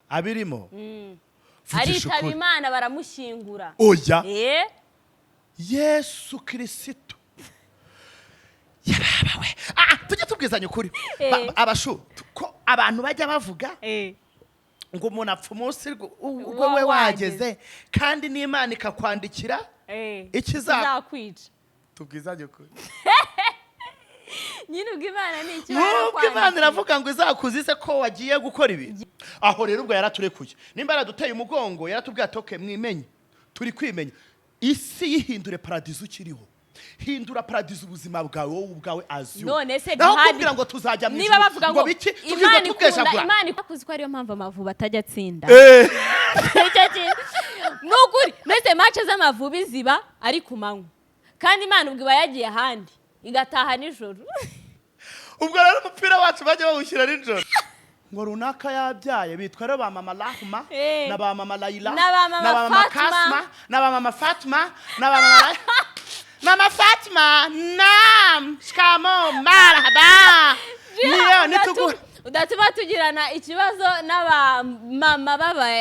abirimo aritaba Imana baramushyingura oya Yesu Kristo yabawe tujye tubwizanya ukuri abashu ko abantu bajya bavuga ngo umuntu apfa umunsi ubwo we wageze kandi n'Imana ikakwandikira ikizakwica tubwizanye ukuri nyine ubwo Imana ni icyo nubwo Imana iravuga ngo izakuzize ko wagiye gukora ibi aho rero ubwo yaraturekuye nimba yaraduteye umugongo yaratubwiye atoke mwimenye turi kwimenya isi yihindure paradizo ukiriho hindura paradizo ubuzima bwawe wowe ubwawe azyo none se Djihad ngo tuzajya mu niba bavuga ngo biki Imana ikunda Imana ikuzi ko ariyo mpamvu Amavubi atajya atsinda nukuri mbese match z'Amavubi ziba ari ku manywa kandi Imana ubwo yagiye ahandi igataha nijoro ubwo rero umupira wacu bajya bawushyira nijoro ngo runaka yabyaye bitwa rero ba mama Rahma na ba mama Laila na ba mama Kasma na ba mama Fatma na ba mama Fatma naam shikamo marhaba niyo nitugu udatuma tugirana ikibazo n'aba mama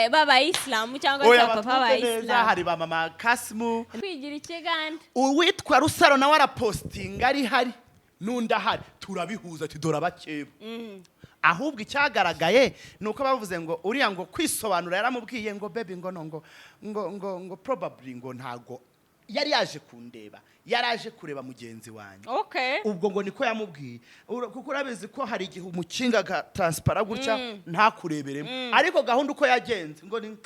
baba Islam cyangwa se papa ba Islam hari ba mama Kasmu kwigira ikiganda uwitwa Rusaro nawe arapostinga ari hari nunda hari turabihuza ati dora bakeba ahubwo icyagaragaye nuko bavuze ngo uriya ngo kwisobanura yaramubwiye ngo baby ngo probably ngo ntago yari yaje kundeba yaraje kureba mugenzi wanjye ubwo ngo niko yamubwiye kuko urabizi ko hari igihe umukinga ga transparent gutya ntakureberemo ariko gahunda uko yagenze ngo ni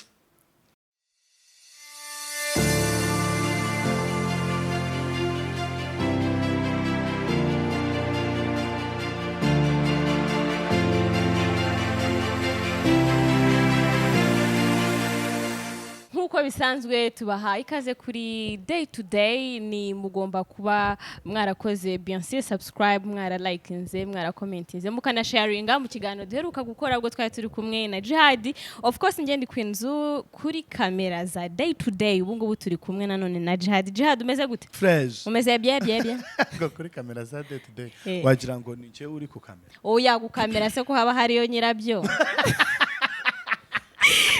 nkuko bisanzwe tubaha ikaze kuri day to day ni mugomba kuba mwarakoze bien sûr subscribe mwara likinze mwara commentinze mukana sharinga mu kiganiro duheruka gukora ubwo twari turi kumwe na Djihad of course ngende kwinzu kuri kamera za day to day ubu ngubu turi kumwe nanone na Djihad umeze gute fresh umeze bien ngo kuri kamera za day to day wagira ngo ni cyo uri ku kamera oya ku kamera se ko haba hariyo nyirabyo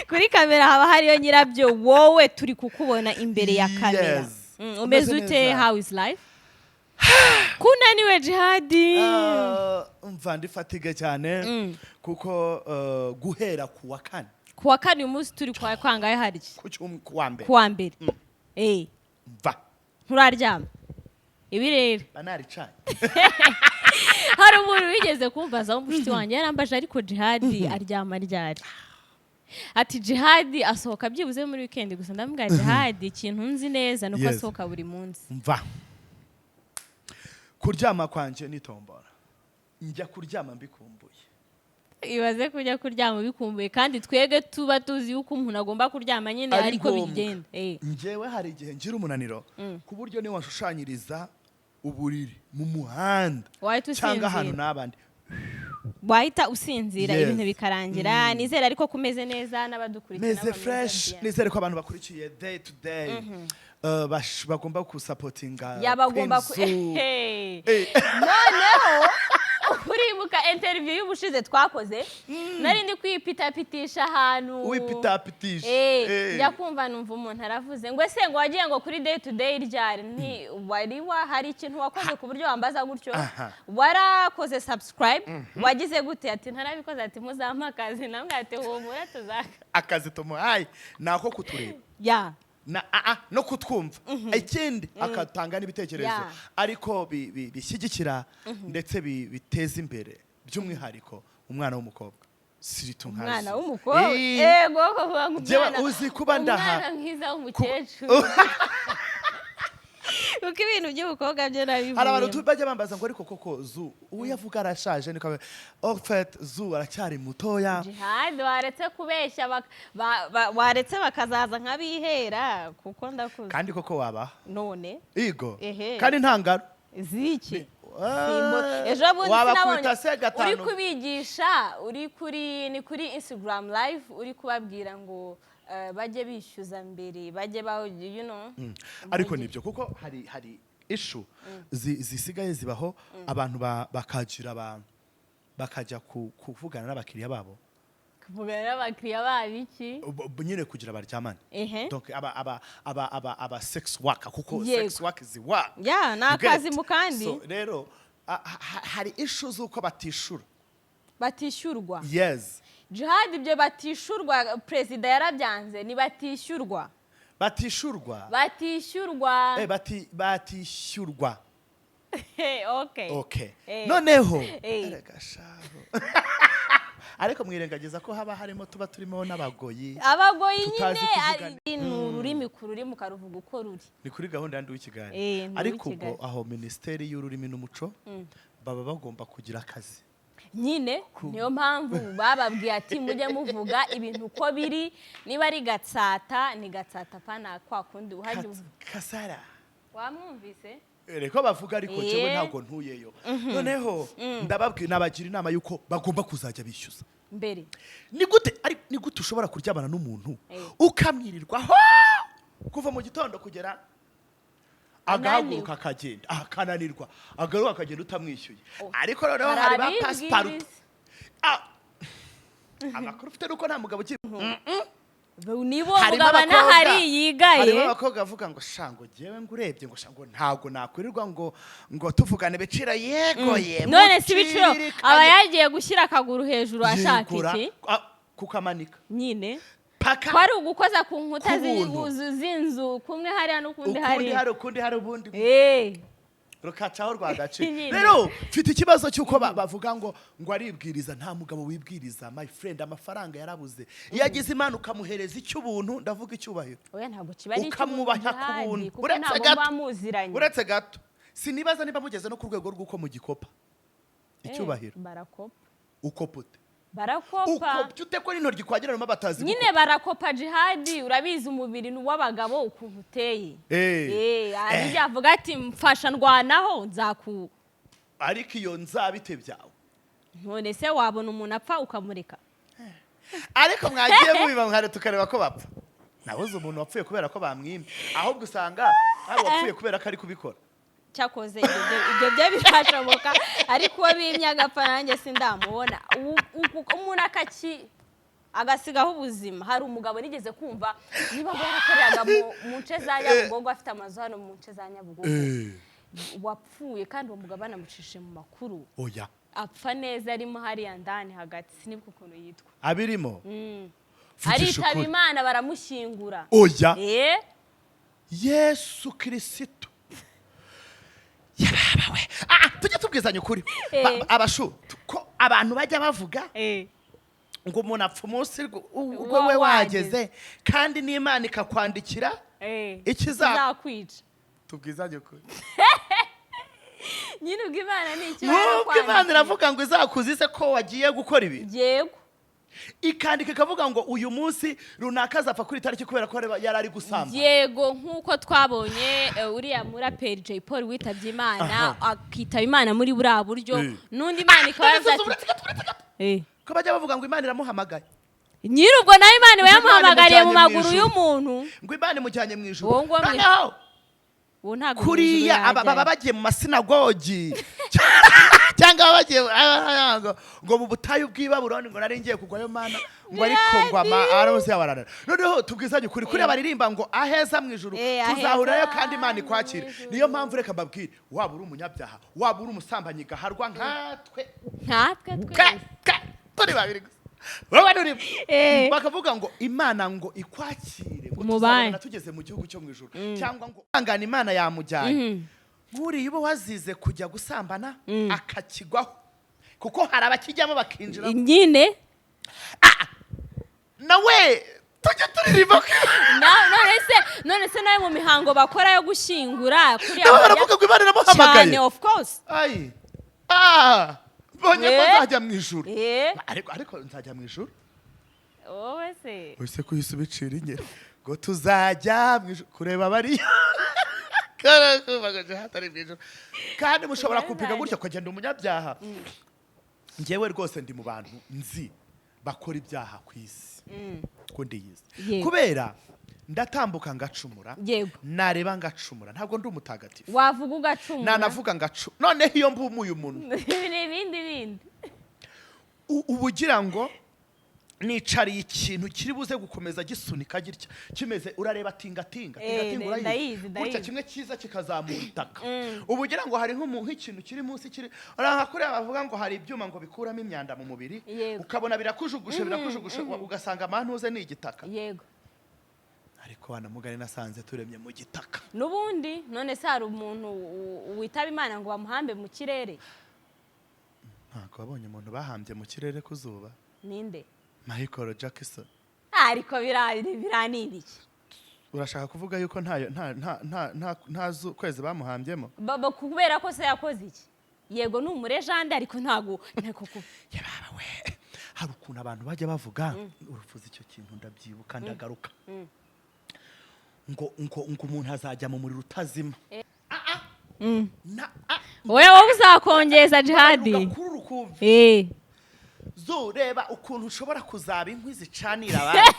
kuri kamera haba hariyo nyirabyo wowe turi kukubona imbere ya kamera umeze ute how is life kunaniwe Djihad umva ndi fatigue cyane kuko guhera kuwa kane umunsi turi kwa kwangaye hari kuwa mbere mva nturaryama ibi rero banari cyane hari umuntu wigeze kumbaza umushiti wanjye yarambaje ariko Djihad aryama ryari ati Djihad asohoka byibuze muri weekend gusa ndamubwira Djihad ikintu nzi neza nuko asohoka buri munsi mva kuryama kwanje nitombora njya kuryama mbikumbuye ibaze kujya kuryama bikumbuye kandi twege tuba tuzi uko umuntu agomba kuryama nyine ariko bigenda njyewe hari igihe ngira umunaniro ku buryo ni washushanyiriza uburiri mu muhanda cyangwa ahantu n'abandi wahita usinzira ibintu bikarangira nizera ariko kumeze neza n'abadukurikira meze fresh nizere ko abantu bakurikiye day to day bagomba kusapotinga yabagomba noneho uribuka interview y'ubushize twakoze nari ndi kwipitapitisha ahantu wipitapitisha njya kumva numva umuntu aravuze ngo ese ngo wagiye ngo kuri day to day ryari nti wari hari ikintu wakoze ku buryo wambaza gutyo warakoze subscribe wagize gute ati ntarabikoze ati muzampa akazi namwe ati humura tuzaka akazi tumuhaye nako kutureba no kutwumva ikindi akatanga n'ibitekerezo ariko bishyigikira ndetse biteza imbere by'umwihariko umwana w'umukobwa siritunkazi umwana w'umukobwa yego kuvuga ngo umwana uzi kuba ndaha umwana mwiza w'umukecuru uko ibintu by'ubukobwa byo nabivuye hari abantu bajya bambaza ngo ariko koko zu uwo yavuga arashaje niko en fait zu aracyari mutoya Djihad waretse kubeshya waretse bakazaza nk'abihera kuko ndakuze kandi koko waba none igo kandi ntangaro ziki ejo bundi sinabonye uri kubigisha uri kuri Instagram live uri kubabwira ngo bajye bishyuza mbere bajye ariko nibyo kuko hari issue zisigaye zibaho abantu bakagira abantu bakajya kuvugana n'abakiriya babo kuvugana n'abakiriya babiki nyine kugira baryamane ehe donc aba sex worker kuko Yego. sex work is work ya ni akazi mu kandi so rero hari issues uko batishura batishyurwa yes Djihad ibyo batishurwa perezida yarabyanze ni batishurwa batishurwa batishyurwa okay noneho ariko mwirengagiza ko haba harimo tuba turimo n'abagoyi nyine ni ururimi ku rurimi ukaruvuga uko ruri ni kuri gahunda yandi w'ikiganiro ariko ubwo aho minisiteri y'ururimi n'umuco baba bagomba kugira akazi nyine niyo mpamvu bababwiye ati mujye muvuga ibintu uko biri niba ari gatsata ni gatsata pana kwa kundi uhajya kasara wamwumvise reko bavuga ariko jewe ntabwo ntuyeyo noneho ndababwiye nabagira inama yuko bagomba kuzajya bishyuza mbere ni gute ushobora kuryamana n'umuntu ukamwirirwaho kuva mu gitondo kugera agahaguruka akagenda akananirwa agaruka akagenda utamwishyuye ariko noneho hari ba pasiparuta amakuru ufite nuko nta mugabo ukiri nibo mugabana hari yigaye harimo abakobwa bavuga ngo shango jewe ngo urebye ngo shango ntago nakwirirwa ngo tuvugane bicira yegoye none si biciro aba yagiye gushyira akaguru hejuru ashaka iki kukamanika nyine kwari ugukoza ku nkuta z'inzu kumwe hariya n'ukundi hari ubundi rukacaho rwadaci rero mfite ikibazo cy'uko bavuga ngo aribwiriza nta mugabo wibwiriza my friend amafaranga yarabuze iyo agize imana ukamuhereza icy'ubuntu ndavuga icyubahiro ukamwubaha ku buntu uretse gato sinibaza niba mugeze no ku rwego rw'uko mu gikopa icyubahiro ukopute barakopa ute ko n'intoryi kwagira no batazi nyine barakopa Djihad urabizi umubiri w'abagabo ukuntu uteye ari yavuga ati mfasha ndwanaho nzaku ariko iyo nzabite byawe none se wabona umuntu apfa ukamureka ariko mwagiye mubiba nkare tukareba ko bapfa nabuze umuntu wapfuye kubera ko bamwimye ahubwo usanga ari wapfuye kubera ko ari kubikora cyakoze ibyo byo birashoboka ariko uwo bimye agapfa nanjye sindamubona umuntu agasigaho ubuzima hari umugabo nigeze kumva niba yarakoreraga mu nce za Nyabugogo afite amazu hano mu nce za Nyabugogo wapfuye kandi uwo mugabo anamucishe mu makuru oya apfa neza arimo hariya ndani hagati sinibuka ukuntu yitwa abirimo aritaba Imana baramushyingura oya Yesu Kristo yabawe tujye tubwizanya ukuri abashu ko abantu bajya bavuga ngo umuntu apfa umunsi ubwo we wageze kandi n'Imana ikakwandikira ikizakwica tubwizanye ukuri nyine ubwo Imana ni ikibazo nuko Imana iravuga ngo izakuzize ko wagiye gukora ibi yego ikandika ikavuga ngo uyu munsi runaka azapfa kuri tariki kubera ko yari ari gusamba yego nk'uko twabonye uriya muraperi Jay Paul witabye Imana akitaba Imana muri buriya buryo n'undi Imana ikaba yazati ko bajya bavuga ngo Imana iramuhamagaye nyiri ubwo nayo Imana iba yamuhamagariye mu maguru y'umuntu ngo Imana imujyanye mu ijuru noneho kuriya baba bagiye mu masinagogi cyangwa bagiye ngo mu butayu bw'Ibabuloni ngo nari ngiye kugwayo Mana ngo ariko ngo arose yabarana noneho tubwizanye ukuri kuri abaririmba ngo aheza mu ijuru tuzahurayo kandi Imana ikwakira niyo mpamvu reka mbabwire waba uri umunyabyaha waba uri umusambanyi gaharwa nkatwe turi babiri bakavuga ngo Imana ngo ikwakire ngo tuzabona tugeze mu gihugu cyo mu ijuru cyangwa ngo angana Imana yamujyanye nkuriye uba wazize kujya gusambana akakigwaho kuko hari abakijyamo bakinjira nyine nawe tujya turirimba none se nawe mu mihango bakora yo gushyingura kuriya baravuga ngo Imana iramuhamagaye cyane of course bonye ko nzajya mu ijuru ariko nzajya mu ijuru wowe se ese kuhise ubicira ingero ngo tuzajya mu ijuru kureba bariya kandi mushobora kupiga gutya ukagenda umunyabyaha ngewe rwose ndi mu bantu nzi bakora ibyaha ku isi ko ndiyizi kubera ndatambuka ngacumura nareba ngacumura ntabwo ndi umutagatifu wavuga ugacumura nanavuga ngacumura noneho iyo mbumuye umuntu ibindi ubugira ngo nicariye ikintu kiri buze gukomeza gisunika gitya kimeze urareba tingatinga urayizi gutya kimwe cyiza kikazamura itaka ubu ugira ngo hari nk'ikintu kiri munsi kiri uranga kureba bavuga ngo hari ibyuma ngo bikuramo imyanda mu mubiri ukabona birakujugusha ugasanga amantuze ni igitaka yego ariko wanamugane nasanze turemye mu gitaka nubundi none se hari umuntu witaba Imana ngo bamuhambe mu kirere ntabwo wabonye umuntu bahambye mu kirere ku zuba ninde Michael Jackson ariko biranibiki urashaka kuvuga yuko nta kwezi bamuhambyemo baba kubera ko se yakoze iki yego numurejande ariko ntago yababa we hari ukuntu abantu bajya bavuga urufuza icyo kintu ndabyibuka ndagaruka ngo umuntu azajya mu muriro utazima wowe uzakongeza Djihad reba ukuntu ushobora kuzaba inkwi zicanira abantu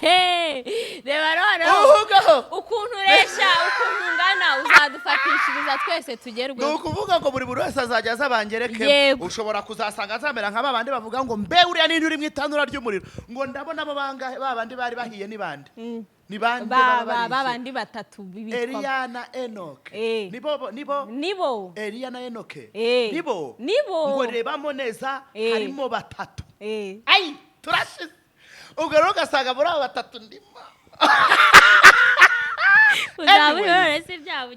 reba noneho ukuntu uresha ukuntu ungana uzadufatishiriza twese tugerweho ni ukuvuga ngo buri wese azajya aza bangereke ushobora kuzasanga azamera nka babandi bavuga ngo mbe uriya ninde uri mu itanura ry'umuriro ngo ndabona abo bangahe babandi bari bahiye ni bande ni bande babandi batatu bitwa Eliya na Enoke nibo Eliya na Enoke nibo ngo rebamo neza harimo batatu ay turashize ubwo rero ugasanga muri abo batatu ndimo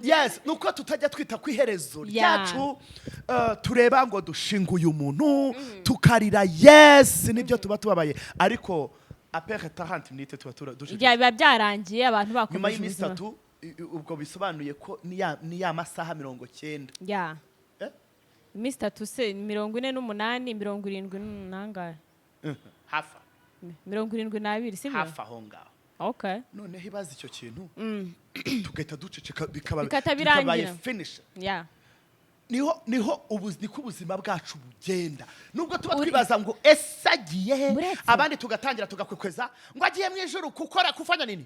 yes nuko tutajya twita ku iherezo ryacu tureba ngo dushinguye umuntu tukarira yes nibyo tuba tubabaye ariko apere 40 minutes tuba dushije biba byarangiye abantu bakomeje nyuma y'iminsi 3 ubwo bisobanuye ko ni ya masaha 90 ya iminsi 3 se 48 78 hafa 72 sibyo hafa aho ngaho okay none hibaza icyo kintu tugahita duceceka bikabaye finish ya niho ubuzima bwacu bugenda nubwo tuba twibaza ngo ese agiye he abandi tugatangira tugakwekweza ngo agiye mu ijuru kufanya nini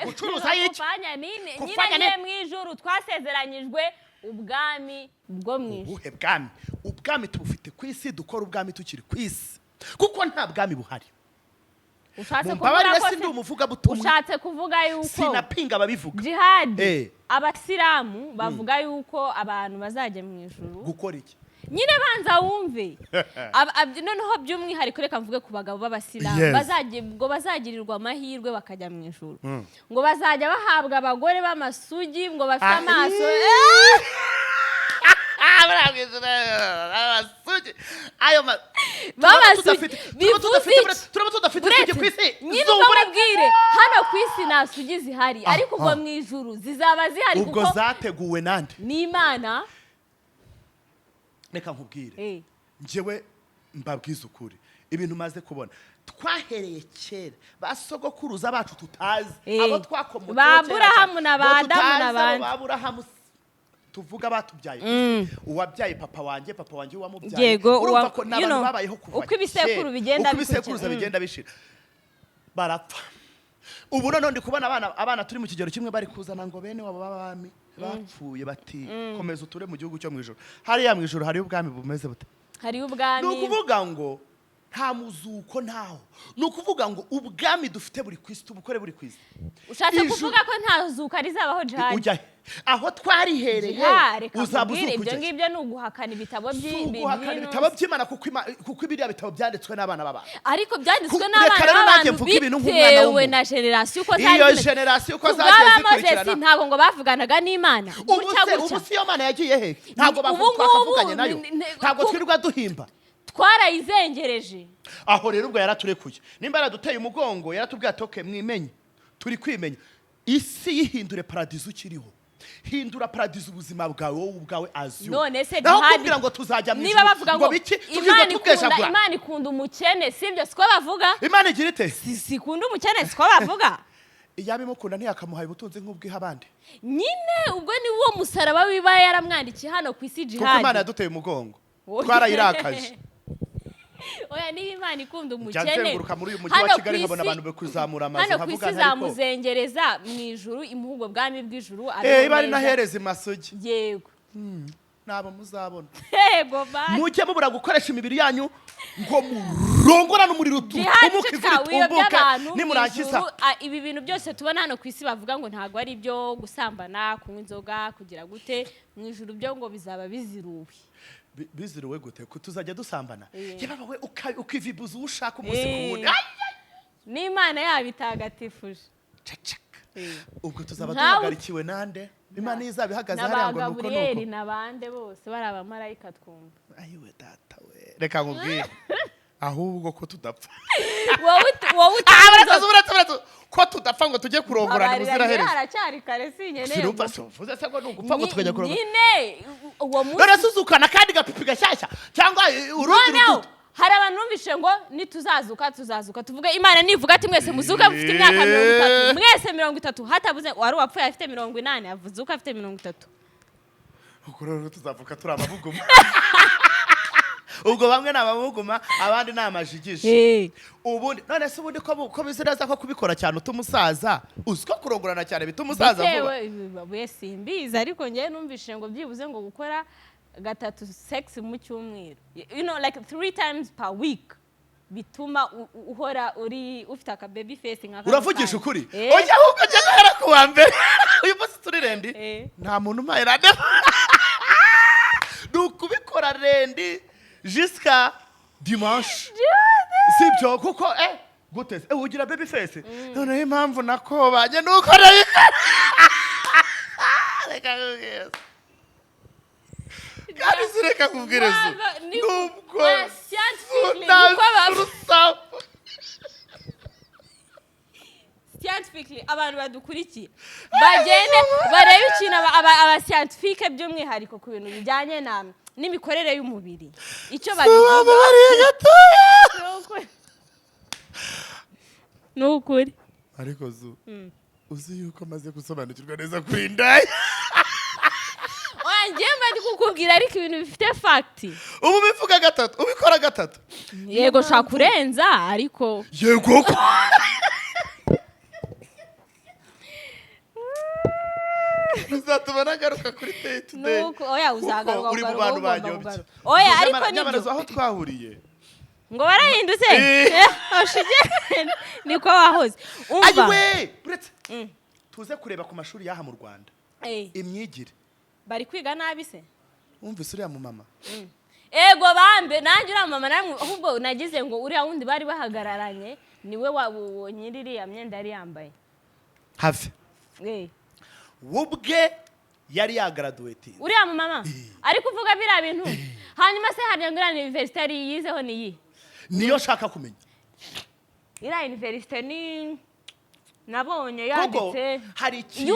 gucuruza iki kufanya nini mu ijuru twasezeranyijwe ubwami bwo mu ijuru ubuhe ubwami tubufite ku isi dukora ubwami tukiri ku isi kuko nta bwami buhari ushatse kuvuga yuko sinapinga ababivuga Djihad abasilamu bavuga yuko abantu bazajya mu ijuru gukora iki nyine banza wumve noneho by'umwihariko reka mvuge ku bagabo b'abasilamu bazagirirwa amahirwe bakajya mu ijuru ngo bazajya bahabwa abagore b'amasugi ngo bafite amaso turaba tudafite isugi ku isi nyine ubabwire hano ku isi nta sugi zihari ariko ubwo mu ijuru zizaba zihari kuko ubwo zateguwe nande n'Imana reka nkubwire njyewe mbabwiza ukuri ibintu maze kubona twahereye kera basogokuruza bacu tutazi abo twakomotse ba Aburahamu na ba Adamu n'abandi Aburahamu tuvuga batubyaye uwabyaye papa wanjye wamubyaye yego urumva ko nabantu babayeho kuva uko ibisekuru bigenda bishira barapfa ubu none ndi kubona abana turi mu kigero kimwe bari kuzana ngo bene wabo babami bapfuye bati komeza uture mu gihugu cyo mu ijuru hariya mu ijuru hari ubwami bumeze bute hari ubwami nukuvuga ngo nta muzuko ntaho nukuvuga ngo ubwami dufite buri kwisi tubukore buri kwisi ushatse kuvuga ko nta zuka rizabaho Djihad ujya aho twarihereye uzabuzukuje ibyo ngibyo nuguhakana ibitabo by'Imana kuko ibiriya bitabo byanditswe n'abana b'abantu ariko byanditswe n'abana b'abantu bitewe na generation uko zari iyo generation uko zagiye zikurikirana ntabwo ngo bavuganaga n'Imana ubu si yo Mana yagiye he ntabwo bakavuganye nayo ntabwo twirirwa duhimba twarayizengereje aho rero ubwo yaraturekuye nimba yaraduteye umugongo yaratubwiye atoke mwimenye turi kwimenya isi yihindure paradizo ukiriho hindura paradizo ubuzima bwawe wowe ubwawe aziyo none se Djihad ngo tuzajya mu niba bavuga ngo Imana ikunda umukene sibyo siko bavuga Imana igira ite sikunda umukene siko bavuga iyaba imukunda ntiyakamuhaye ubutunzi nk'ubwiha abandi nyine ubwo ni wo musaraba wiba yaramwandikiye hano ku isi Djihad kuko Imana yaduteye umugongo twarayirakaje oya niba Imana ikunda umukene nzenguruka muri uyu mujyi wa Kigali nkabona abantu bekuzamura amazi nkavuga ariko hano ku isi zamuzengereza mu ijuru imuhubwo bwami bw'ijuru bari nahereza imasugi yego nabo muzabona yego bana mujye mubura gukoresha imibiri yanyu ngo murongora n'umuriro utumuka ivura itumbuke nimurangiza ibi bintu byose tubona hano ku isi bavuga ngo ntabwo ari ibyo gusambana kunywa inzoga kugira gute mu ijuru byo ngo bizaba biziruwe biziruwe gute tuzajya dusambana yaba we ukivibuza ushaka umunsi ku wundi n'Imana yabitagatifuje ubwo tuzaba duhagarikiwe nande Imana izaba ihagaze hariya ngo nuko nuko nabande bose bari abamarayika twumva ayiwe data we reka nkubwire ahubwo ko tudapfa wowe utavuze ko tudapfa ngo tujye kurongorana muzira herezo haracyari kare sinyeneye sinumva sovuze se ngo nugupfa ngo tukajya kurongorana nyine uwo munsi barasuzukana kandi gapipi gashyashya cyangwa urundi rududu hari abantu numvishe ngo tuzazuka tuvuge Imana nivuga ati mwese muzuka mufite imyaka 30 mwese 30 hatabuze wari wapfuye afite 80 avuzuka afite 30 uko rero tuzavuka turi ababuguma ubwo bamwe nababuguma abandi namajigije ubundi none se ubundi ko biziraza ko kubikora cyane utumusaza uziko kurongorana cyane bitumusaza vuba wese imbiza ariko ngiye numvishe ngo byibuze ngo gukora gatatu sex mu cyumweru like 3 times per week bituma uhora uri ufite aka baby face nka uravugisha ukuri oya ahubwo je guhera ku wa mbere uyu munsi turi rendi nta muntu umpaye rade dukubikora rendi jusqu'à dimanche sibyo kuko gute ugira baby face none impamvu nakobanye nuko rayika reka ngeze kandi zireka kubwiriza nubwo scientifically abantu badukurikiye bagende barebe ikintu aba scientifique by'umwihariko ku bintu bijyanye n'imikorere y'umubiri icyo babivuga n'ukuri ariko uzi yuko maze gusobanukirwa neza kuri indaya njyemba ndi kukubwira ariko ibintu bifite fact ubu bivuga gatatu ubikora gatatu yego shaka kurenza ariko yego uzatuma nagaruka kuri day to day oya uzagaruka uri mu bantu banyobye oya ariko nibyo aho twahuriye ngo barahindutse oshige niko wahoze umva ayiwe buretse tuze kureba ku mashuri yaha mu Rwanda imyigire bari kwiga nabi se umvise uriya mu mama ego bambe nanjye uriya mama namwe ahubwo nagize ngo uriya wundi bari bahagararanye niwe nyiriri ya myenda yari yambaye have wubwe yari yagraduate uriya mu mama ari kuvuga biriya bintu hanyuma se hari ngura university yizeho niyi niyo shaka kumenya iriya university ni nabonye yanditse hari ikintu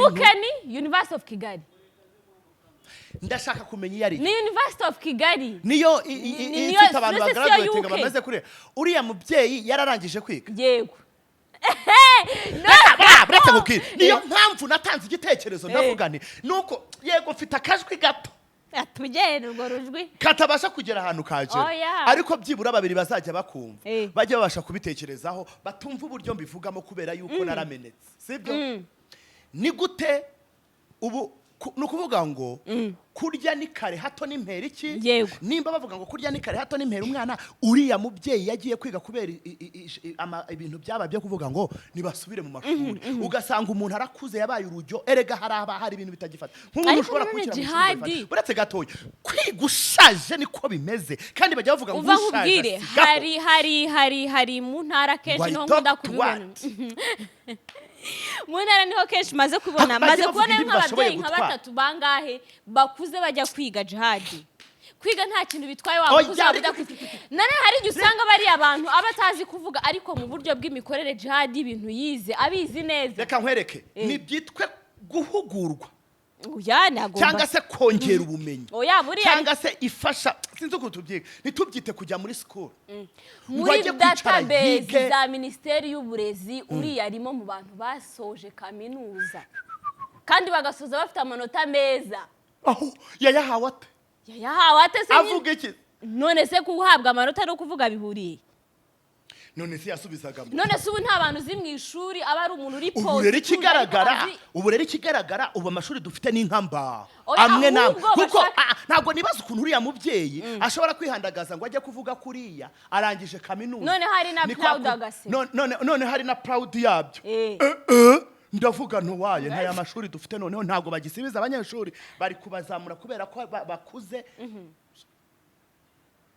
University of Kigali ndashaka kumenya yari ni University of Kigali niyo ifite abantu bagraduate bamaze kure uriya mubyeyi yararangije kwiga yego buretse ngukira niyo mpamvu natanze igitekerezo ndavuga nti nuko yego mfite akajwi gato atugene urwo rujwi katabasha kugera ahantu kagera ariko byibura babiri bazajya bakumva bajye babasha kubitekerezaho batumva uburyo mbivugamo kubera yuko naramenetse sibyo ni gute ubu nukuvuga ngo kurya ni kare hato n'impera iki nimba bavuga ngo kurya ni kare hato n'impera umwana uriya mubyeyi yagiye kwiga kubera ibintu byaba byo kuvuga ngo nibasubire mu mashuri ugasanga umuntu arakuze yabaye urujyo erega hari ibintu bitagifata nk'umuntu ushobora kwikira mu Jihad buretse gatoya kwigushaje niko bimeze kandi bajya bavuga ngo ushaje hari mu ntara kenshi no ndakubibona Mwana niho kenshi maze kubona nk'ababyeyi nka batatu bangahe bakuze bajya kwiga Jihad kwiga nta kintu bitwaye waba kuzabujya nane hari igihe usanga bari abantu abatazi kuvuga ariko mu buryo bw'imikorere Jihad ibintu yize abizi neza reka nkwereke ni byitwe guhugurwa cyangwa se kongera ubumenyi cyangwa se ifasha sinzi uko tubyiga ntitubyite kujya muri school muri database za Minisiteri y'Uburezi uriya arimo mu bantu basoje kaminuza kandi bagasoza bafite amanota meza yayahawe ate se avuga iki none se kuhabwa amanota no kuvuga bihuriye none se yasubizagamo none se ubu nta bantu uzi mu ishuri aba ari umuntu uri ubu rero ikigaragara ubu amashuri dufite n'inkamba amwe namwe kuko ntabwo nibaza ukuntu uriya mubyeyi ashobora kwihandagaza ngo ajye kuvuga kuriya arangije kaminuza none hari na proud agase none hari na proud yabyo ndavuga ntuwaye ntaya mashuri dufite noneho ntabwo bagisibiza abanyeshuri bari kubazamura kubera ko bakuze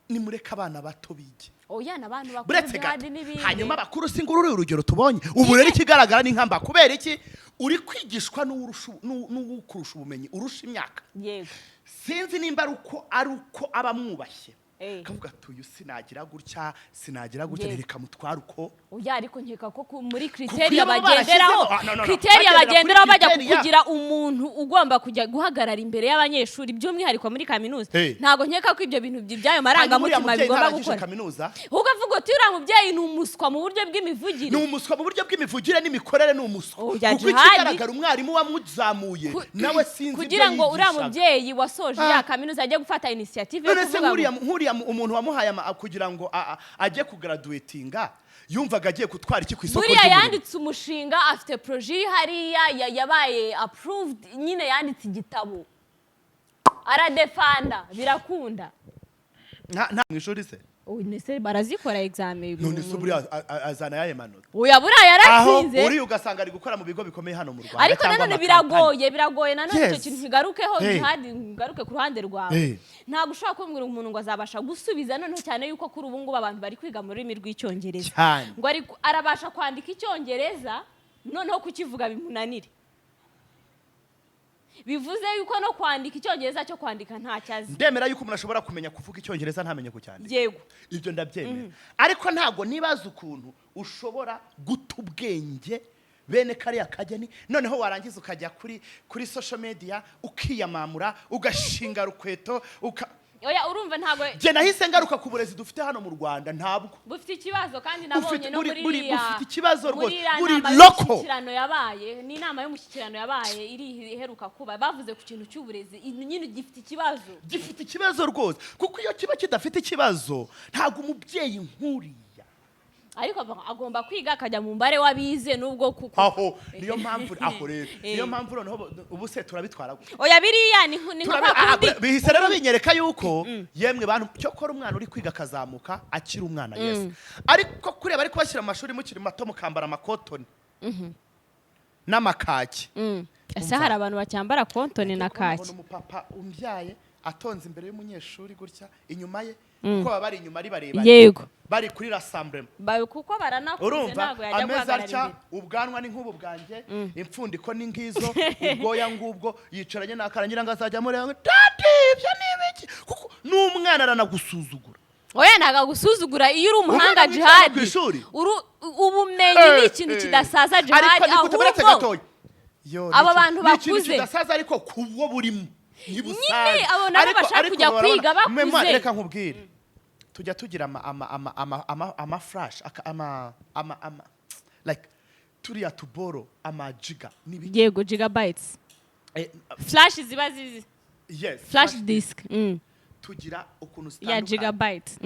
nimureka abana bato bige oya n'abantu bakuru Djihad n'ibindi hanyuma bakuru singururi urugero tubonye ubu rero ikigaragara n'inkamba kubera iki uri kwigishwa n'ukurusha ubumenyi urusha imyaka yego sinzi nimba ari uko abamwubashye kavuga tuyu sinagira gutya reka mutwara uko oya ariko nkeka ko muri criteria bagenderaho bajya kugira umuntu ugomba kujya guhagarara imbere y'abanyeshuri by'umwihariko muri kaminuza ntago nkeka ko ibyo bintu byayo marangamutima bigomba gukora ukavuga uti uriya mubyeyi ni umuswa mu buryo bw'imivugire n'imikorere ni umuswa kuko ikigaragara umwarimu wamuzamuye nawe sinzi kugira ngo uriya mubyeyi wasoje ya kaminuza ajye gufata initiative yo kuvuga umuntu wamuhaye kugira ngo ajye kugraduatinga yumvaga agiye gutwara iki ku isoko ry'umurimo buriya yanditse umushinga afite projet hariya yabaye approved nyine yanditse igitabo aradefanda birakunda nta mwishuri se nese barazikora examen none se buriya azana yaye manota oya buriya yaratsinze uri ugasanga ari gukora mu bigo bikomeye hano mu Rwanda ariko nanone biragoye nanone icyo kintu kigarukeho Djihad ngaruke ku ruhande rwawe ntabwo ushobora kumbwira umuntu ngo azabasha gusubiza noneho cyane yuko kuri ubu ngubu abantu bari kwiga mu rurimi rw'icyongereza ngo arabasha kwandika icyongereza noneho kukivuga bimunanire bivuze yuko no kwandika icyongereza cyo kwandika nta cyazi ndemera yuko umuntu ashobora kumenya kuvuga icyongereza ntamenye kucyandika yego ibyo ndabyemera ariko ntago nibaza ukuntu ushobora guta ubwenge bene kariya kageni noneho warangiza ukajya kuri social media ukiyamamura ugashinga rukweto oya urumva ntago je nahise ngaruka ku burezi dufite hano mu Rwanda ntabwo bufite ikibazo kandi nabonye no muri bufite ikibazo rwose buri loko yabaye ni inama y'umushyikirano yabaye iri iheruka kuba bavuze ku kintu cy'uburezi nyine gifite ikibazo rwose kuko iyo kiba kidafite ikibazo ntago umubyeyi nkuriya ariko agomba kwiga akajya mu mbare wabize nubwo kuko aho niyo mpamvu noneho ubu se turabitwara gute oya biriya ni nko bihise rero binyereka yuko yemwe bantu cyo kora umwana uri kwiga kazamuka akiri umwana yes ariko kureba ari kubashyira mu mashuri mukiri mato mukambara amakotoni n'amakaki ese hari abantu bacyambara kontoni na kaki umupapa umbyaye atonze imbere y'umunyeshuri gutya inyuma ye kuko baba bari inyuma ari barebare yego bari kuri rassemblement kuko baranakuze ntago yajya guhagarara imbere ubwanwa ni nk'ubu bwanjye impfundiko ni ngizo ubwoya ngubwo yicaranye n'akarangira ngo azajya mureba dadi ibyo ni ibiki kuko n'umwana aranagusuzugura oya ntaga gusuzugura iyo uri umuhanga Djihad ubumenyi ni ikintu kidasaza Djihad ahubwo aba bantu bakuze kidasaza ariko kubo burimo nyine abona ko bashaka kujya kwiga bakuze reka nkubwire tujya tugira ama flash like turiya tuboro ama giga yego gigabytes flash ziba zizi yes flash disk tugira ukuntu standard ya gigabytes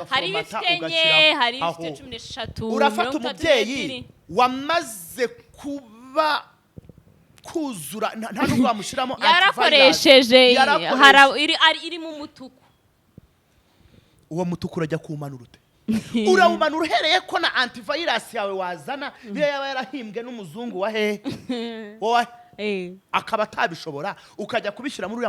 hari ugashyira hari 13 urafata umubyeyi wamaze kuba kuzura nta nubwo wamushyiramo yarakoresheje iri mu mutuku uwo mutuku urajya kumanura ute urawumanura uhereye ko na antivirus yawe wazana niyo yaba yarahimbwe n'umuzungu wa hehe akaba atabishobora ukajya kubishyira muri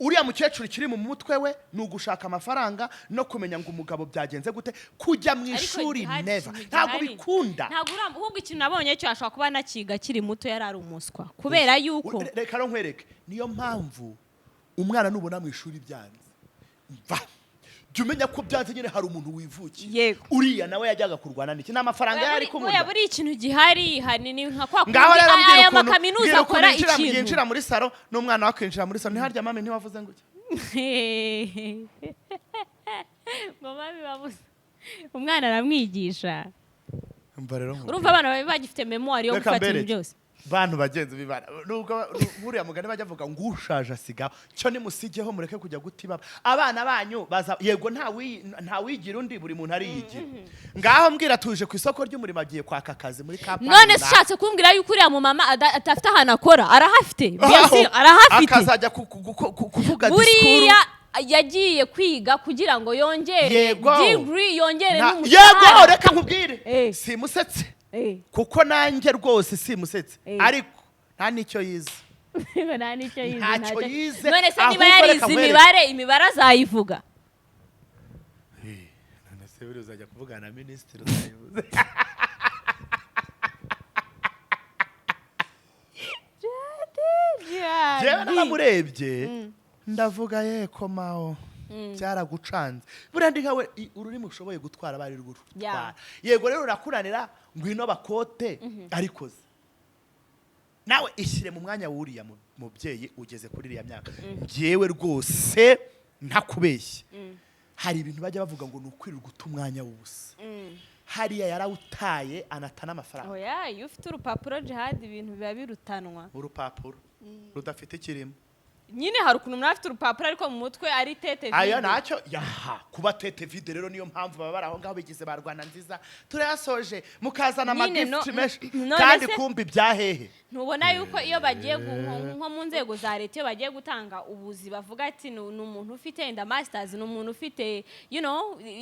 uriya mukecuru kiri mu mutwe we ni ugushaka amafaranga no kumenya ngo umugabo byagenze gute kujya mu ishuri neza ntabwo bikunda ahubwo ikintu nabonye cyo ashobora kuba nakiga kiri muto yari ari umuswa kubera yuko reka nkwereke niyo mpamvu umwana nubona mu ishuri byanze jya umenya ko byanze nyine hari umuntu wivukiye uriya nawe yajyaga kurwana n'iki n'amafaranga yari kumurya oya buri ikintu gihari hanini nka kwa kundi aya makaminuza akora ikintu yinjira muri salo n'umwana wakwinjira muri salo ntiharya mame ntiwavuze ngo mama bibabuze umwana aramwigisha urumva abana bagifite memoire yo gufata ibintu byose bantu bagenzi bibana nubwo buriya mugani bajya avuga ngo ushaje asigaho cyo nimusigeho mureke kujya gutibaba abana banyu baza yego nta wigira undi buri muntu ari yigira ngaho mbwira tuje ku isoko ry'umurimo agiye kwaka akazi muri kampani none shatse kumbwira yuko uriya mu mama atafite ahantu akora arahafite arahafite akazajya kuvuga disikuru buriya yagiye kwiga kugira ngo yongere degree yongere n'umushahara yego reka nkubwire simusetse kuko nanjye rwose simusetse ariko nta nicyo yize ntacyo yize none se niba yarize imibare azayivuga none se buri uzajya kuvugana na minisitiri uzayivuze jewe naramurebye ndavuga yeko mawo cyaragucanze buriya ndi nkawe ururimi ushoboye gutwara bari rutwara yego rero urakuranira ngwino bakote arikoze nawe ishyire mu mwanya wuriya mubyeyi ugeze kuri iriya myaka ngewe rwose ntakubeshye hari ibintu bajya bavuga ngo ni ukwirirwa guta umwanya w'ubusa hariya yarawutaye anata n'amafaranga oya iyo ufite urupapuro Djihad ibintu biba birutanwa urupapuro rudafite ikirimo nyine hari ukuntu umuntu afite urupapuro ariko mu mutwe ari tete vide aya nacyo yaha kuba tete vide rero niyo mpamvu baba bari aho ngaho bigize ba Rwanda nziza turayasoje mukazana amagift mesh kandi kumbi byahehe ntubona yuko iyo bagiye nko mu nzego za leta iyo bagiye gutanga ubuzi bavuga ati ni umuntu ufite enda masters ni umuntu ufite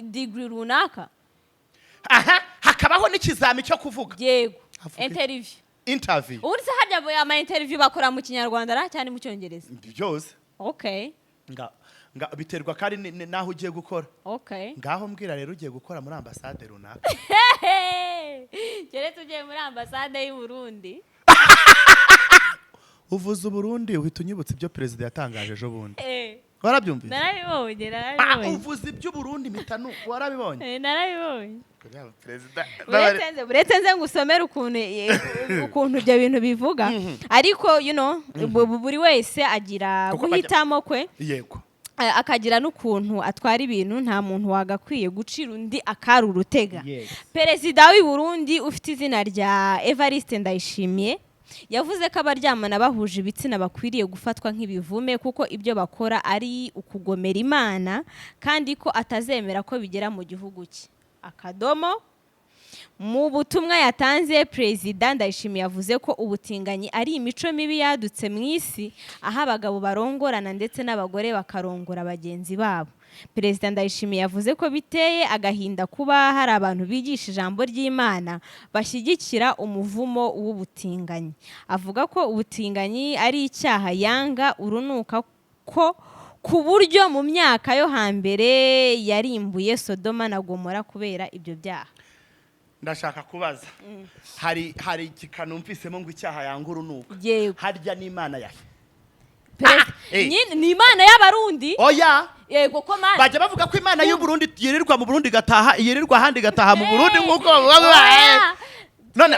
degree runaka aha hakabaho n'ikizami cyo kuvuga yego interview uretse hajya ama interview bakora mu kinyarwanda cyane mu cyongereza byose okay nga biterwa kandi naho ugiye gukora okay ngaho mbwira rero ugiye gukora muri ambassade runaka keretse ugiye muri ambassade y'u Burundi uvuze Burundi uhita unyibutsa ibyo president yatangaje ejo bundi warabyumvise narabibonye uvuze ibyo Burundi mitanu warabibonye narabibonye president buretse nze ngusomera ukuntu ibyo bintu bivuga ariko buri wese agira guhitamo kwe yego akagira n'ukuntu atwara ibintu nta muntu wagakwiye gucira undi akari urutega perezida w'i Burundi ufite izina rya Evariste Ndayishimiye yavuze ko abaryamana bahuje ibitsina bakwiriye gufatwa nk'ibivume kuko ibyo bakora ari ukugomera Imana kandi ko atazemera ko bigera mu gihugu cye akadomo mu butumwa yatanze Perezida Ndayishimiye yavuze ko ubutinganyi ari imico mibi yadutse mu isi aho abagabo barongorana ndetse n'abagore bakarongora bagenzi babo Perezida Ndayishimiye yavuze ko biteye agahinda kuba hari abantu bigisha ijambo ry'Imana bashyigikira umuvumo w'ubutinganyi avuga ko ubutinganyi ari icyaha yanga urunuka ko ku buryo mu myaka yo hambere yarimbuye Sodoma na Gomora kubera ibyo byaha ndashaka kubaza hari ikikanumvisemo ngo icyaha yanga urunuka harya n'Imana yahe ni Imana y'Abarundi oya yego ko mana bajya bavuga ko Imana y'u Burundi yirirwa mu Burundi gataha yirirwa ahandi gataha mu Burundi nk'uko none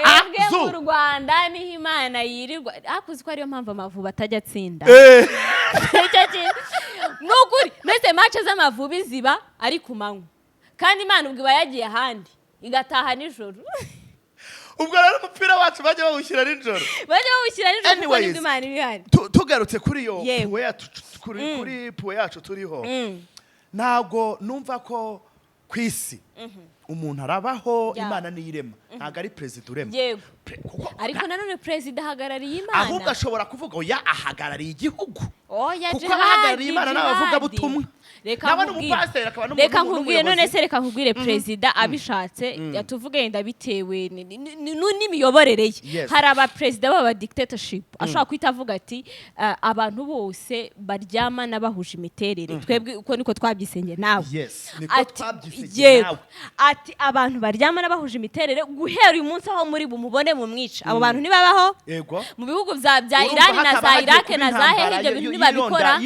mu Rwanda niho Imana yirirwa akuzi ko ariyo mpamvu Amavubi atajya atsinda nukuri mbese match z'Amavubi ziba ari ku manywa kandi Imana ubwo iba yagiye ahandi igataha nijoro ubwo rero umupira wacu bajya bawushyira nijoro kuko nibwo Imana iri hano tugarutse kuri kuri puwe yacu turiho ntabwo numva ko ku isi umuntu arabaho Imana niyirema ntabwo ari perezida urema ariko nanone perezida ahagarariye Imana ahubwo ashobora kuvuga oya ahagarariye igihugu kuko abahagarariye Imana n'abavuga butumwa reka nkubwire none se reka nkubwire perezida abishatse yatuvuge yenda bitewe n'imiyoborere ye hari abaperezida baba dictatorship ashobora kwita avuga ati abantu bose baryamana bahuje imiterere twebwe uko niko twabyisenge nawe ati abantu baryamana bahuje imiterere guhera uyu munsi aho muri bumubone mu mwica abo bantu nibabaho mu bihugu bya Iran na za Iraq na za hehe ibyo bintu nibabikora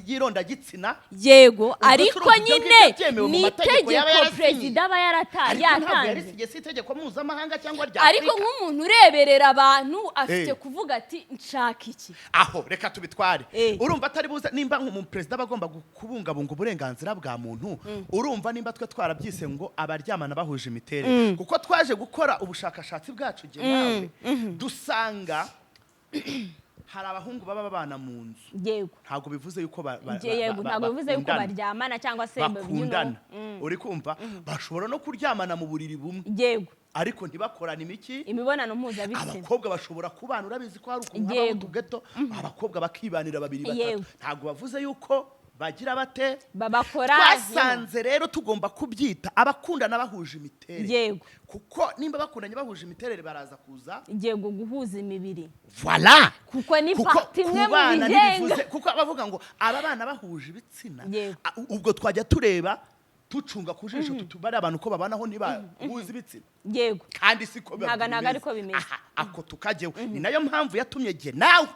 yironda gitsina yego ariko nyine ni itegeko perezida aba yatanze ariko nk'umuntu ureberera abantu afite kuvuga ati nshaka iki aho reka tubitware urumva atari buza nimba nk'umuperezida bagomba kubungabunga uburenganzira bwa muntu urumva nimba twe twarabyise ngo abaryamana bahuje imiterere kuko twaje gukora ubushakashatsi bwacu nawe dusanga hari abahungu baba babana mu nzu yego ntabwo bivuze yuko yego ntabwo bivuze yuko baryamana cyangwa se bakundana uri kumva bashobora no kuryamana mu buriri bumwe yego ariko ntibakorane imibonano mpuzabitsina. abakobwa bashobora kubana urabizi ko hari ukuntu haba utugeto abakobwa bakibanira babiri batatu ntabwo bavuze yuko bagira bate babakora. twasanze rero tugomba kubyita abakundana bahuje imiterere yego kuko nimba bakundanye bahuje imiterere baraza kuza yego guhuza imibiri voilà kuko ni parti imwe mu bigenga kuko abavuga ngo aba bana bahuje ibitsina ubwo twajya tureba tucunga kujisho tutubare abantu ko babanaho ntibahuza ibitsina yego kandi siko ntaga ariko bimeze ako tukajeho ni nayo mpamvu yatumye je nawe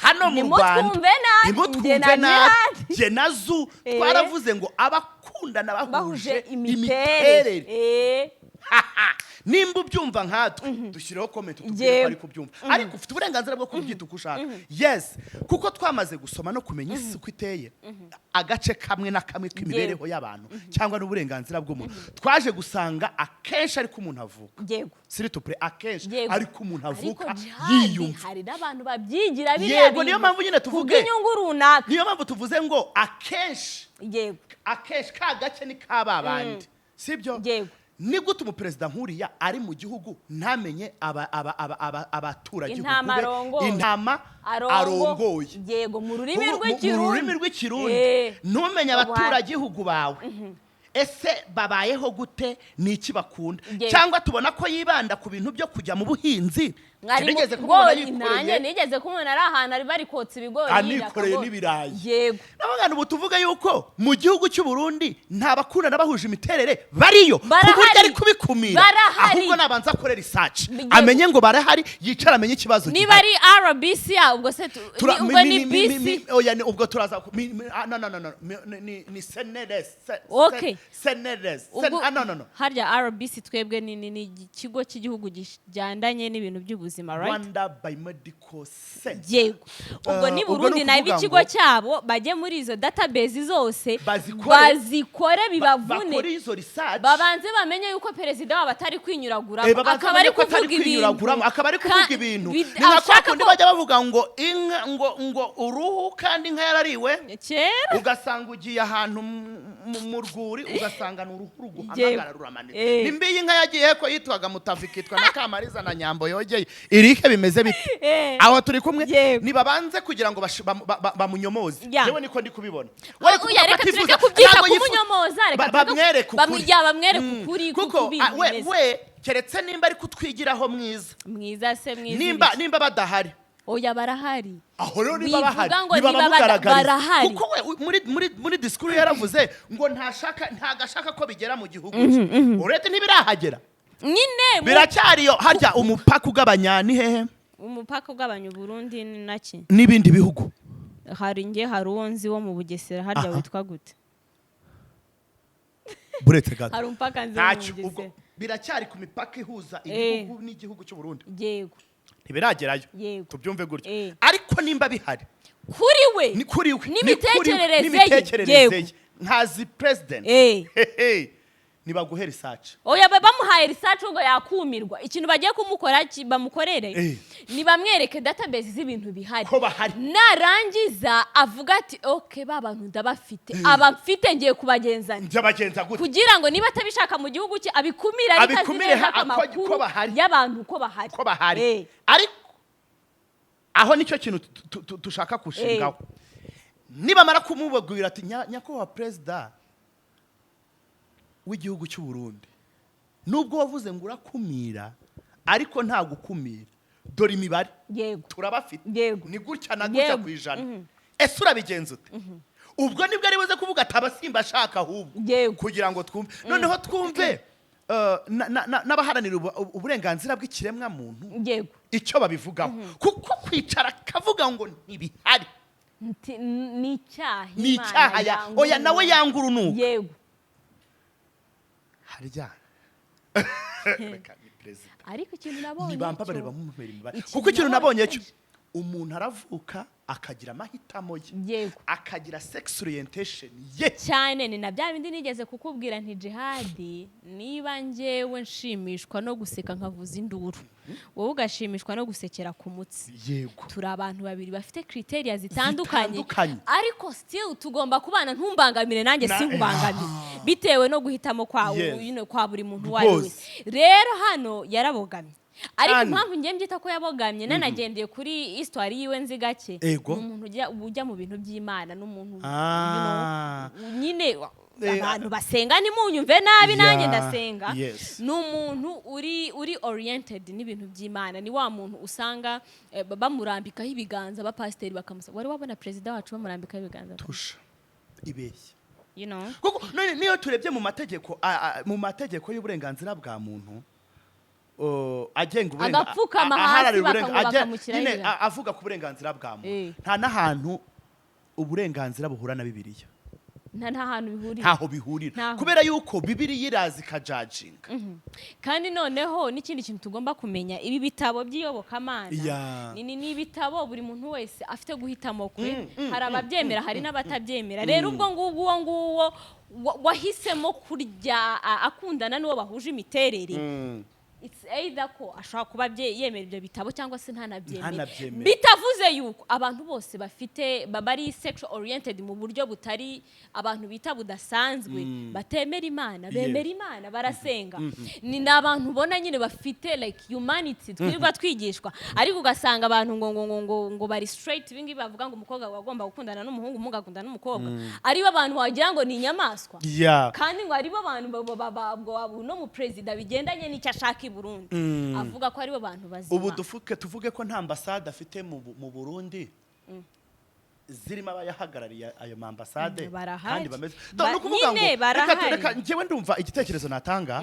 hano mu Rwanda nimutwumve nabi je nazu twaravuze ngo abakundana bahuje imiterere nimba ubyumva nkatwe dushyireho comment tubwire ko ari kubyumva ariko ufite uburenganzira bwo kubyita uko ushaka yes kuko twamaze gusoma no kumenya isi uko iteye agace kamwe na kamwe k'imibereho y'abantu cyangwa n'uburenganzira bw'umuntu twaje gusanga akenshi ariko umuntu avuka yego s'il te plaît akenshi ariko umuntu avuka yiyumva hari n'abantu babyigira yego niyo mpamvu nyine tuvuge inyungu runaka niyo mpamvu tuvuze ngo akenshi yego akenshi ka gace ni kababandi sibyo yego ni gute umuperezida nkuriya ari mu gihugu ntamenye abaturage intama arongoye yego mu rurimi rw'ikirundi ntumenye abaturage igihugu bawe ese babayeho gute n'iki bakunda cyangwa tubona ko yibanda ku bintu byo kujya mu buhinzi nigeze kubona yikoreye nigeze kubona ari ahantu ari bari kotsa ibigori anikoreye n'ibirayi yego nabagana ubu tuvuga yuko mu gihugu cy'u Burundi nta bakundana bahuje imiterere bariyo kuburyo ari kubikumira ahubwo nabanza akore research amenye ngo barahari yicara amenye ikibazo niba ari RBC ubwo se ubwo ni BC oya ubwo turaza no ni senedes okay senedes no harya RBC twebwe ni ikigo cy'igihugu kijyandanye n'ibintu by'ubuzima right Rwanda Biomedical Center yego ubwo ni Burundi na ikigo cyabo baje muri izo database zose bazikore bibavune bakore izo research babanze bamenye yuko perezida wabo atari kwinyuragura akaba ari kuvuga ibintu akaba ari kuvuga ibintu ni nako kundi bajya bavuga ngo inka ngo uruhu kandi inka yarariwe ugasanga ugiye ahantu mu rwuri ugasanga n'uruhu ruguhamagara ruramanitse nimbi inka yagiye ko yitwaga Mutavikitwa na Kamariza na Nyambo yogeye irike bimeze bite aho turi kumwe nibabanze kugira ngo bamunyomoze jewe niko ndi kubibona wari kubyita kumunyomoza reka bamwereke ukuri kuko we keretse nimba ari kutwigiraho mwiza se nimba badahari oya barahari aho rero niba bahari niba bamugaragariza kuko we muri discours yaravuze ngo ntagashaka ko bigera mu gihugu urete ntibirahagera nyine biracyariyo harya umupaka ugabanya ni hehe umupaka ugabanya Burundi naki n'ibindi bihugu hari uwonzi wo mu Bugesera harya witwa gute buretse gato hari umupaka nzi mu Bugesera biracyari ku mipaka ihuza igihugu n'igihugu cy'u Burundi yego ntibiragerayo tubyumve gutyo ariko nimba bihari kuri we n'imitekerereze nkazi president nibaguhe research oya bamuhaye research ngo yakumirwa ikintu bagiye kumukora bamukorere nibamwereke database z'ibintu bihari narangiza avuga ati okay babantu ndabafite abafite ngiye kubagenzana nzabagenza gute kugira ngo niba atabishaka mu gihugu cye abikumira ko bahari y'abantu ko bahari ariko aho nicyo kintu tushaka kushingaho niba mara kumubagwira ati nyakubahwa president w'igihugu cy'u Burundi nubwo wavuze ngo urakumira ariko nta gukumira dore imibare turabafite ni gutya na gutya ku ijana ese urabigenza ute ubwo nibwo ari buze kuvuga atabasimba ashaka ahubwo kugira ngo twumve noneho twumve n'abaharanira uburenganzira bw'ikiremwa muntu icyo babivugaho kuko kwicara kavuga ngo ntibihari ni icyaha oya nawe yanga urunuka harya ariko ikintu nabonye nibambabare bamumera imibare kuko ikintu nabonye cyo umuntu aravuka akagira amahitamo ye akagira sex orientation ye cyane ni na bya bindi nigeze kukubwira nti Djihad niba njyewe nshimishwa no guseka nkavuza induru wowe ugashimishwa no gusekera ku mutsi yego turi abantu babiri bafite criteria zitandukanye ariko still tugomba kubana ntumbangamire nanjye sinkubangamire bitewe no guhitamo kwa buri muntu wari wese rero hano yarabogamye ariko impamvu ngiye mbyita ko yabogamye nanagendeye kuri histoire yiwe nzi gake umuntu ujya mu bintu by'Imana n'umuntu nyine abantu basenga nimunyumve nabi nanjye ndasenga n'umuntu uri oriented n'ibintu by'Imana ni wa muntu usanga bamurambikaho ibiganza abapasiteri bakamusaba wari wabona president wacu bamurambikaho ibiganza tusha ibeshya kuko niyo turebye mu mategeko y'uburenganzira bwa muntu agenga agapfukama hasi nyine avuga ku burenganzira bwa muntu nta n'ahantu uburenganzira buhura na Bibiliya ntaho bihurira kubera yuko Bibiliya irazi ikajajinga kandi noneho n'ikindi kintu tugomba kumenya ibi bitabo by'iyobokamana ni ibitabo buri muntu wese afite guhitamo kwe hari ababyemera hari n'abatabyemera rero ubwo nguwo wahisemo kurya akundana n'uwo bahuje imiterere it's either ko ashaka kuba yemera ibyo bitabo cyangwa se ntanabyemera bitavuze yuko abantu bose bafite bari sexual oriented mu buryo butari abantu bita budasanzwe batemera Imana bemera Imana barasenga ni nabantu bona nyine bafite like humanity twirirwa twigishwa ariko ugasanga abantu ngo bari straight bingi bavuga ngo umukobwa wagomba gukundana n'umuhungu umuhungu agakundana n'umukobwa ari bo abantu wagira ngo ni inyamaswa kandi ngo ari bo abantu no mu president bigendanye n'icyo ashaka Burundi avuga ko ari bo bantu bazima ubu tuvuge ko nta ambasade afite mu Burundi zirimo abayahagarariye ayo ambasade kandi bameze no kuvuga ngo reka ngewe ndumva igitekerezo natanga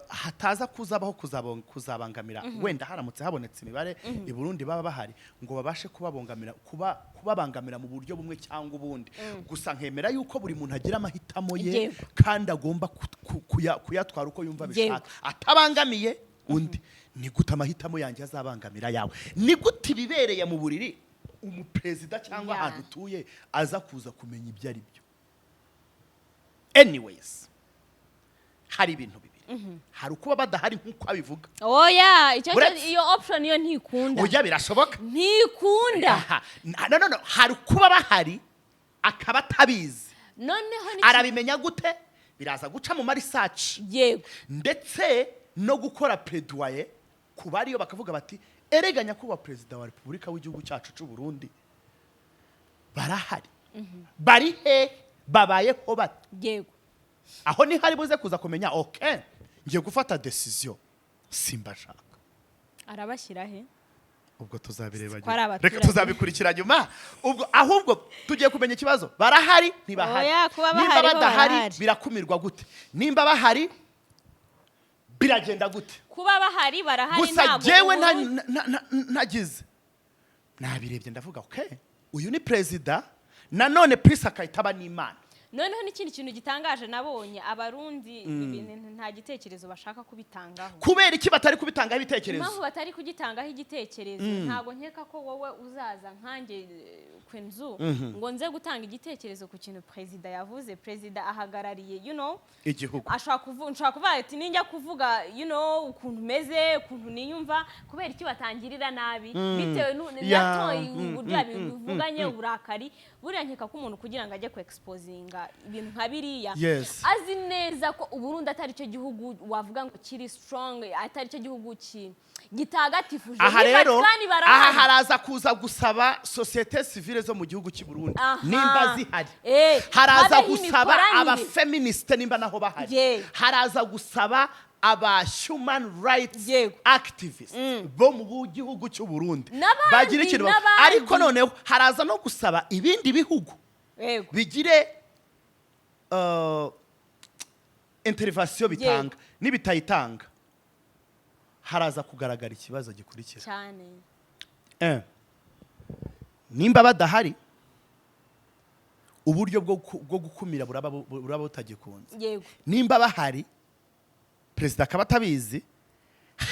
hataza kuzabaho kuzabangamira wenda haramutse habonetse imibare i Burundi baba bahari ngo babashe kubabangamira mu buryo bumwe cyangwa ubundi gusa nkemera yuko buri muntu agira amahitamo ye kandi agomba kuyatwara uko yumva bishaka atabangamiye undi ni gute amahitamo yanjye azabangamira yawe ni gute ibibereye mu buriri umuperezida cyangwa ahantu utuye aza kuza kumenya ibyo ari byo anyways hari ibintu hari ukuba badahari nk'uko abivuga iyo option iyo ntikunda ujya birashoboka ntikunda no hari ukuba bahari akaba atabizi noneho arabimenya gute biraza guca mu research ndetse no gukora plaidoyer ku bariyo bakavuga bati ereganya kuba president wa Repubulika w'igihugu cyacu cy'u Burundi barahari bari he babayeho bate aho ni hari buze kuza kumenya ngiye gufata decision simbashaka arabashyira he ubwo tuzabireba reka tuzabikurikira nyuma ubwo ahubwo tugiye kumenya ikibazo barahari ntibahari nimba badahari birakumirwa gute nimba bahari biragenda gute kuba bahari barahari gusa jewe nagize nabirebye ndavuga uyu ni president nanone Prince akayitaba n'Imana noneho n'ikindi kintu gitangaje nabonye abarundi nta gitekerezo bashaka kubitangaho kubera iki batari kubitangaho ibitekerezo impamvu batari kugitangaho igitekerezo ntago nkeka ko wowe uzaza nkanjye kwenzu ngo nze gutanga igitekerezo ku kintu president yavuze president ahagarariye igihugu nshaka kuvuga ati ninjya kuvuga ukuntu meze ukuntu niyumva kubera iki batangirira nabi bitewe n'atoyi uburyo bivuganye uburakari buriya nkeka ko umuntu kugira ngo ajye ku exposinga ibintu nka biriya azi neza ko Uburundi atari cyo gihugu wavuga ngo kiri strong atari cyo gihugu gitagatifuje aha rero aha haraza kuza gusaba societe civile zo mu gihugu cy'u Burundi nimba zihari haraza gusaba aba feminist nimba naho bahari haraza gusaba aba human rights activists bo mu gihugu cy'u Burundi bagira ikintu ariko noneho haraza no gusaba ibindi bihugu bigire intervention bitanga nibitayitanga haraza kugaragara ikibazo gikurikira cyane nimba badahari uburyo bwo gukumira buraba butagikunze nimba bahari president akaba atabizi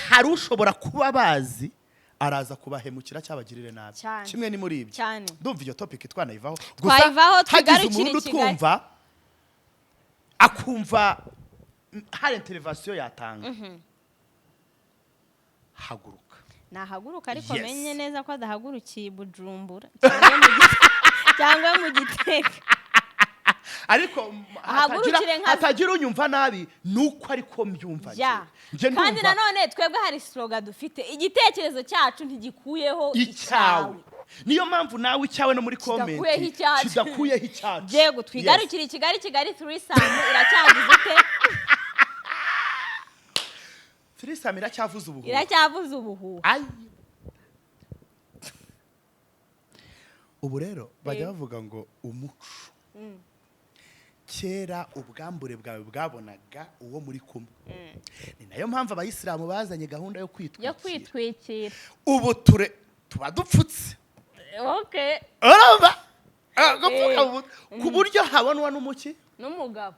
hari ushobora kuba bazi araza kubahemukira cyabagirire nabi kimwe ni muri ibyo ndumva iyo topic twanayivaho gusa hagize umuntu twumva akumva hari intervention yatanga haguruka nahaguruka ariko Yes. menye neza ko adahagurukiye Bujumbura cyangwa mu Gitega ariko hatagira unyumva nabi nuko ariko mbyumva kandi nanone twebwe hari slogan dufite igitekerezo cyacu ntigikuyeho icyawe niyo mpamvu nawe icyawe no muri comment kidakuyeho icyacu yego twigarukire Kigali threesome iracyavuze ute threesome iracyavuze ubuhuha ubu rero bajya bavuga ngo umuco kera ubwambure bwawe bwabonaga uwo muri kumwe ni nayo mpamvu abayisilamu bazanye gahunda yo kwitwikira ubu tuba dupfutse urumva ku buryo habonwa n'umugabo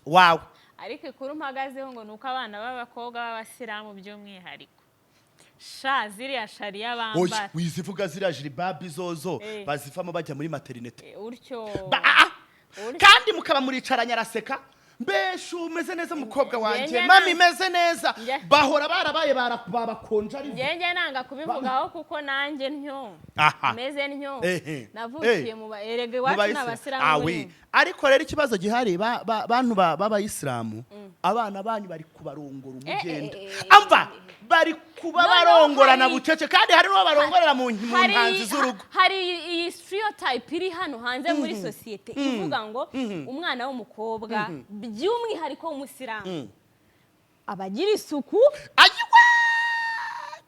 wawe ariko ikuru mpagazeho ngo nuko abana b'abakobwa b'abasilamu by'umwihariko ziriya shariya bambara wizivuga ziriya jiribabi zozo bazivamo bajya muri materinete utyo kandi mukaba muricaranye araseka mbese umeze neza umukobwa wanjye mami imeze neza bahora barabaye babakonja ari njye nanga kubivugaho kuko nanjye ntyo meze ntyo navukiye mu erege wacu n'abasilamu ariko rero ikibazo gihari bantu b'abayisilamu abana banyu bari kubarongora umugenda amva bari kuba barongorana bucece kandi hari n'uwo barongorera mu ntanzi z'urugo hari iyi stereotype iri hano hanze muri societe ivuga ngo umwana w'umukobwa by'umwihariko w'umusilamu abagira isuku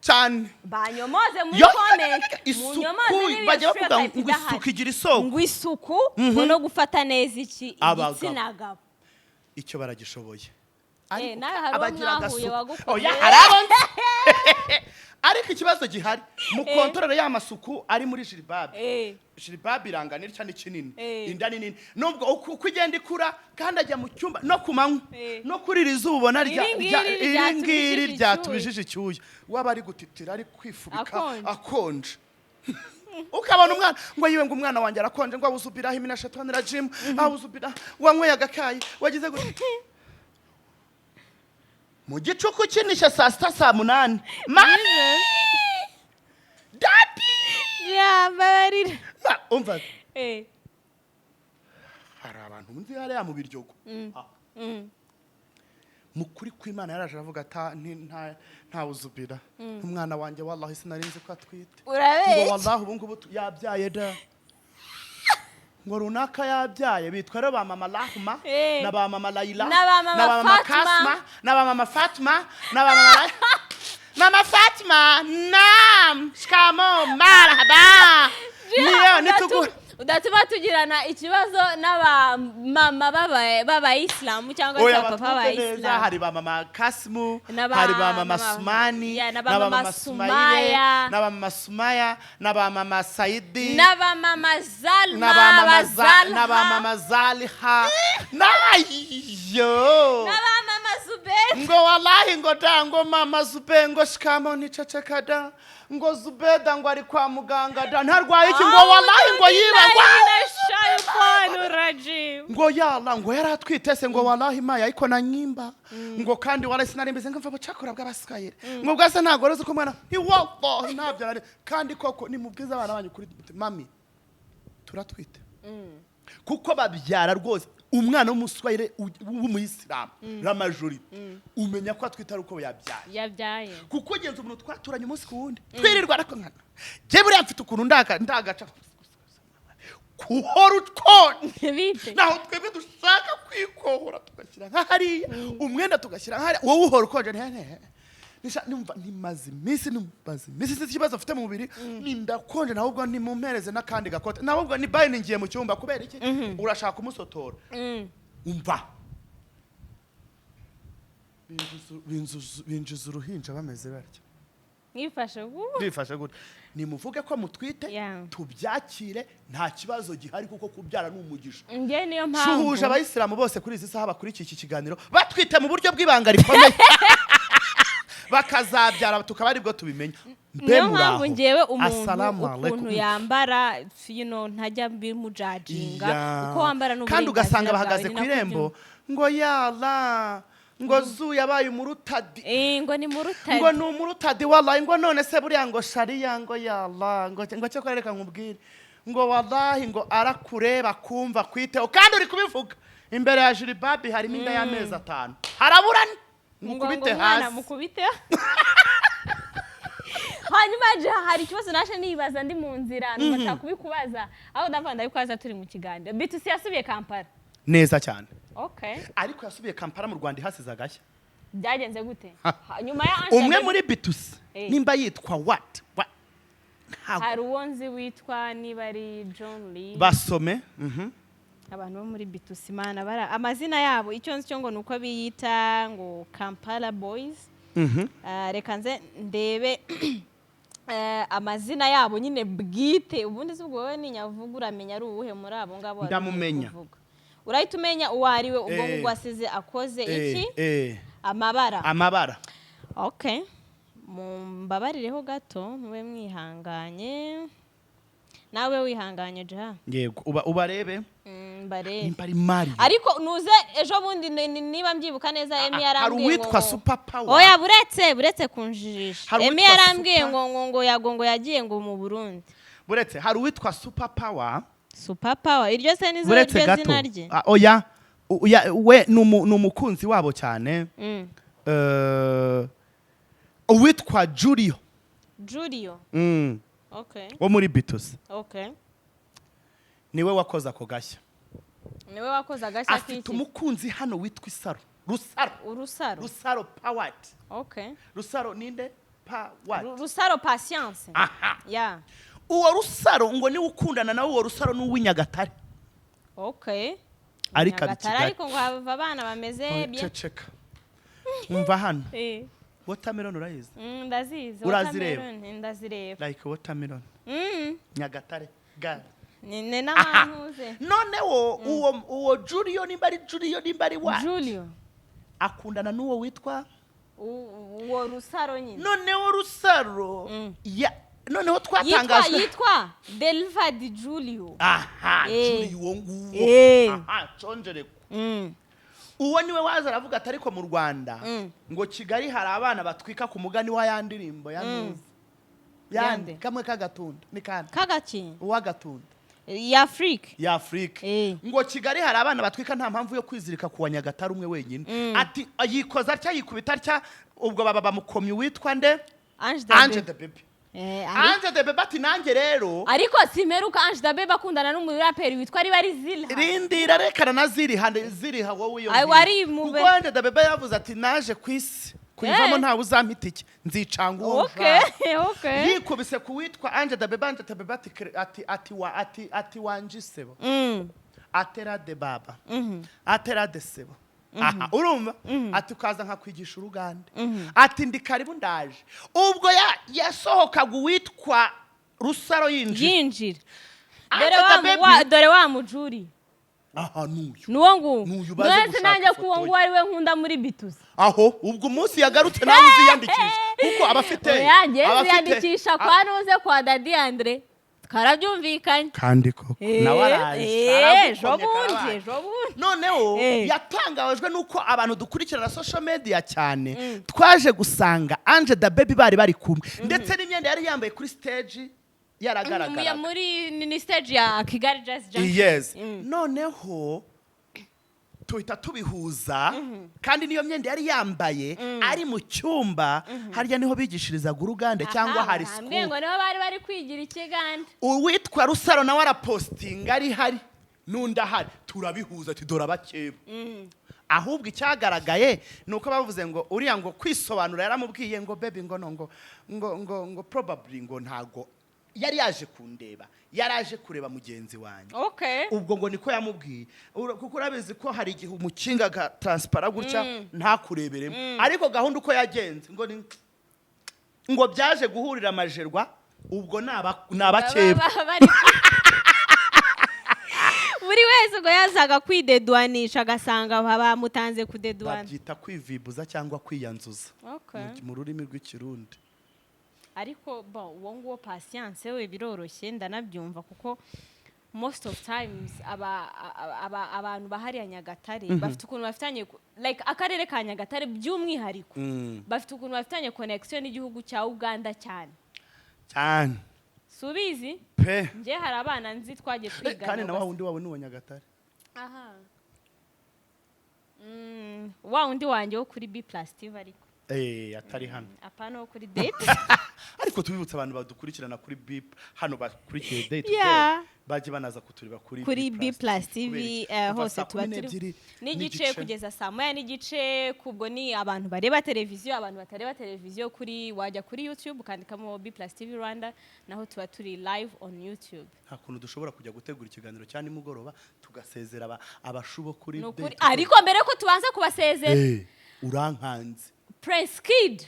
cyane banyomoze muri comment isuku bajya bavuga ngo isuku igira isoko ngo isuku no gufata neza igitsina gabo icyo baragishoboye abagira agasohoye ariko ikibazo gihari mu kontorore y'amasuku ari muri jiribabi irangana itya ni kinini inda ni nini nubwo uko igenda ikura kandi ajya mu cyumba no ku manywa no kuri iri zuba ubona iri ngiri ryatubijije icyuya waba ari gutitira ari kwifubika akonje ukabona umwana ngo yiwe ngo umwana wanjye arakonje ngo awuzubiraho iminashatanira jimu awuzubira wanyweye agakayi wagize gute mu gicuku kinisha saa 8 mami dadi barira umva hari abantu munsi hariya mu biryogo mukuri kw'Imana yaraje aravuga nta uzubira umwana wanjye wallahi sinarinze ko atwite ngo wallahi ubu ngubu yabyaye da ngo runaka yabyaye bitwa rero ba mama Rahma na ba mama Laila na ba mama Kasma na ba mama Fatma na ba mama Fatma naam shikamo marhaba niyo nitugu udatuma tugirana ikibazo n'abamama b'abayisilamu cyangwa se papa b'abayisilamu hari ba mama Kasmu hari ba mama Sumani na ba mama Sumaya na ba mama Sumaya na ba mama Saidi na ba mama Zalma na ba mama Zaliha nayo na ba mama Zubeda ngo wallahi ngo dango mama Zubeda ngo shikamo nicecekada ngo Zubeda ngo ari kwa muganga da ntarwaye iki ngo wallahi ngo yibagwa ngo yalla ngo yaratwitese ngo wallahi maya iko na nyimba ngo kandi wallahi sinarimbeze ngo mva bucakura bw'abaswayire ngo bwase ntago roze ko mwana ni wallahi ntabyo kandi koko ni mubwiza abana banyu kuri mami turatwite kuko babyara rwose umwana w'umuswayire w'umuyisilamu la majorité umenya ko atwita uko yabyaye kuko genza umuntu twaturanye umunsi ku wundi twirirwa ariko nkana je buriya mfite ukuntu ndagaca kuhora utkonde naho twebwe dushaka kwikohora tugashyira nk'ahariya umwenda tugashyira nk'ahariya wowe uhora ukonje numva nimaze iminsi ikibazo mfite mu mubiri nindakonje naho ubwo nimumpereze n'akandi gakote naho ubwo ni bayi ningiye mu cyumba kubera iki urashaka umusotora umva binjiza uruhinja bameze batyo mwifashe gute nimuvuge ko mutwite tubyakire nta kibazo gihari kuko kubyara ni umugisha nge niyo mpamvu shuhuje abayisilamu bose kuri izi saha bakuri iki kiganiro batwite mu buryo bw'ibanga rikomeye bakazabyara tukaba aribwo tubimenya niyo mpamvu ngewe umuntu ukuntu yambara ntajya mbimujajinga uko wambara n'uburenganzira kandi ugasanga bahagaze ku irembo ngo yala ngo zu yabaye umurutadi ngo ni murutadi ngo ni umurutadi wallahi ngo none se buriya ngo shariya ngo yalla ngo cyo kwereka nkubwire ngo wallahi ngo arakureba kumva kwiteho kandi uri kubivuga imbere ya Dababy harimo inda y'amezi 5 haraburana mukubite hasi mukubite hanyuma hari ikibazo nashe nibaza ndi mu nzira numva kubikubaza aho ndavanda yikubaza turi mu kiganiro B2C yasubiye Kampala neza cyane okay ariko yasubiye Kampala mu Rwanda hasize agashya byagenze gute nyuma ya Ange umwe muri B2C nimba yitwa what hari uwonzi witwa niba ari John Lee basome abantu bo muri B2C mana bara amazina yabo icyo nzi cyo ngo nuko biyita ngo Kampala Boys reka nze ndebe amazina yabo nyine bwite ubundi zubwo wowe ninyavuga uramenya ari uwuhe muri abo ngabo ndamumenya urahita umenya uwo ari we ubwo ngo wasize akoze iki amabara okay mumbabarireho gato mube mwihanganye nawe wihanganye Djihad yego ubarebe mbare Mari ariko nuze ejo bundi niba mbyibuka neza Emi yarambwiye hari witwa Super Power oya buretse kunjijisha Emi yarambwiye ngo yagongo yagiye ngo mu Burundi buretse hari witwa Super Power iryo se nizo ryo zina rye oya we numukunzi wabo cyane witwa Julio okay wo muri B2C okay niwe wakoze ako gashya afite umukunzi hano witwa Isaro Rusaro Powered okay Rusaro ninde Powered Rusaro Patience yeah uwo Rusaro ngo niwe ukundana nawe uwo Rusaro n'uw'Inyagatare okay ariko ariko ngo hava abana bameze bien ceceka umva hano watermelon urayizi ndazizi ndazireba like watermelon Nyagatare gare ni n'abantuze noneho uwo Julio nimba ari wa Julio akundana n'uwo witwa uwo Rusaro nyine noneho Rusaro noneho twatangajwe yitwa Delvadi Julio Julio nguwo chonjere uwo niwe waza aravuga ati ariko mu Rwanda ngo Kigali hari abana batwika ku mugani wa yandirimbo ya nuzi yande kamwe kagatunda ni kandi kagaki uwagatunda ya Afrique ngo Kigali hari abana batwika nta mpamvu yo kwizirika ku Nyagatare umwe wenyine ati yikoza atya yikubita atya ubwo baba bamukomye witwa nde Ange Dababy Ange Dababy ati nanjye rero ariko simeruka Ange Dababy akundana n'umuraperi witwa Zilha rindira rekana na Zilha wowe yo kuko Ange Dababy yavuze ati naje kwisi kuyivamo ntawe uzampita iki nzicanga uwo okay yikubise kuwitwa Ange Dababy ati wanjisebo atera de baba atera de sebo urumva ati ukaza nkakwigisha uruganda ati ndi karibu ndaje ubwo yasohokaga uwitwa Rusaro yinjira dore wa mujuri nuwo nguwo mwese nanjye kuwo nguwo ari we nkunda muri B2C ubwo umunsi yagarutse nawe uziyandikisha kuko abafite yandikisha kwa nuze kwa Daddy Andre twarabyumvikanye kandi koko nawe araje noneho yatangajwe nuko abantu dukurikirana social media cyane twaje gusanga Ange Dababy bari kumwe ndetse n'imyenda yari yambaye kuri stage yaragaragara muri stage ya Kigali Jazz Junction yes noneho tuhita tubihuza kandi niyo myenda yari yambaye ari mu cyumba harya niho bigishirizaga uruganda cyangwa hari school ngo niho bari kwigira ikiganda uwitwa Rusaro nawe arapostinga ari hari n'undahari turabihuza ati dora bakeba ahubwo icyagaragaye nuko bavuze ngo uriya ngo kwisobanura yaramubwiye ngo baby ngo probably ngo ntago yari yaje kundeba yaraje kureba mugenzi wanjye ubwo ngo niko yamubwiye kuko urabizi ko hari igihe umukinga ga transparent gutya ntakureberemo ariko gahunda uko yagenze ngo byaje guhurira amajerwa ubwo nabakeba buri wese ngo yazaga kwidedwanisha agasanga bamutanze kudedwana babyita kwivibuza cyangwa kwiyanzuza mu rurimi rw'ikirundi ariko uwo nguwo Patience we biroroshye ndanabyumva kuko most of times abantu bahariya Nyagatare bafite ukuntu bafitanye like akarere ka Nyagatare by'umwihariko bafite ukuntu bafitanye connection n'igihugu cya Uganda cyane subizi pe nje hari abana nzi twagiye twigana kandi na wundi wawe ni wa Nyagatare aha wa undi wanjye wo kuri B+ TV ariko atari hano apana wo kuri date ariko tubibutsa abantu badukurikirana kuri B hano bakurikiye date baje banaza kutureba kuri B+ TV hose tuba turi n'igice kugeza saa moya n'igice kubwo ni abantu bareba televiziyo abantu batareba televiziyo kuri wajya kuri YouTube ukandikamo B+ TV Rwanda naho tuba turi live on YouTube nta kuntu dushobora kujya gutegura ikiganiro cyane mugoroba tugasezera abashubo kuri date ariko mbere ko tubanza kubasezera urankanze Prince Kid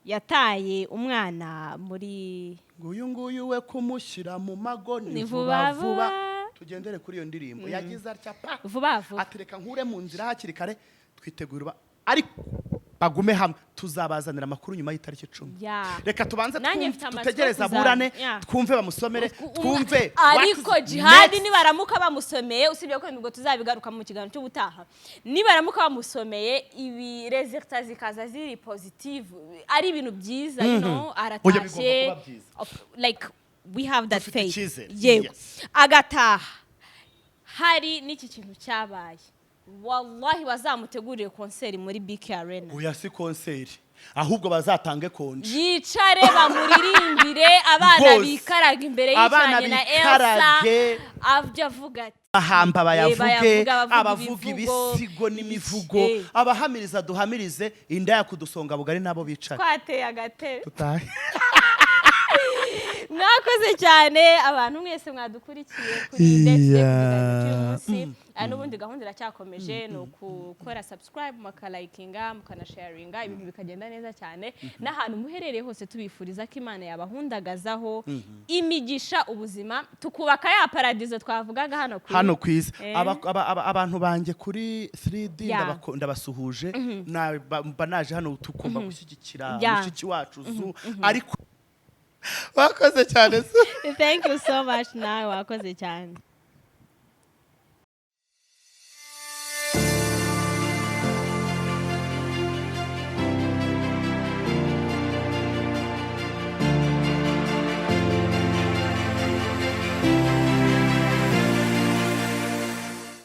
yataye umwana muri nguyu we kumushyira mu mago ni vuba tugendere kuri iyo ndirimbo yagize atya pa vuba atereka nkure mu nzira hakiri kare twitegura ariko bagume hamwe tuzabazanira amakuru nyuma y'itariki 10 reka tubanze tutegereza burane twumve bamusomere twumve ariko Djihad nibaramuka bamusomeye usibye ko nibwo tuzabigaruka mu kiganiro cy'ubutaha nibaramuka bamusomeye ibi results zikaza ziri positive ari ibintu byiza you know aratashe like we have that faith yewe agataha hari n'iki kintu cyabaye wallahi bazamutegurire concert muri BK Arena oya si concert ahubwo bazatange konje yicare bamuririmbire abana bikaraga imbere y'icanye na Elsa avya avuga ati ahamba bayavuge abavuga ibisigo n'imivugo abahamiriza duhamirize inda yakudusonga bugari nabo bicara twateye agatebe tutahe mwakoze cyane abantu mwese mwadukurikiye kuri date n'ubundi gahunda iracyakomeje no gukora subscribe mukalikinga mukanasharinga ibintu bikagenda neza cyane n'ahantu muherereye hose tubifuriza ko Imana yabahundagazaho imigisha ubuzima tukubaka ya paradizo twavugaga hano kwiza abantu banjye kuri 3D ndabasuhuje banaje hano tukumva gushyigikira mushiki wacu ariko wakoze cyane thank you so much nawe wakoze cyane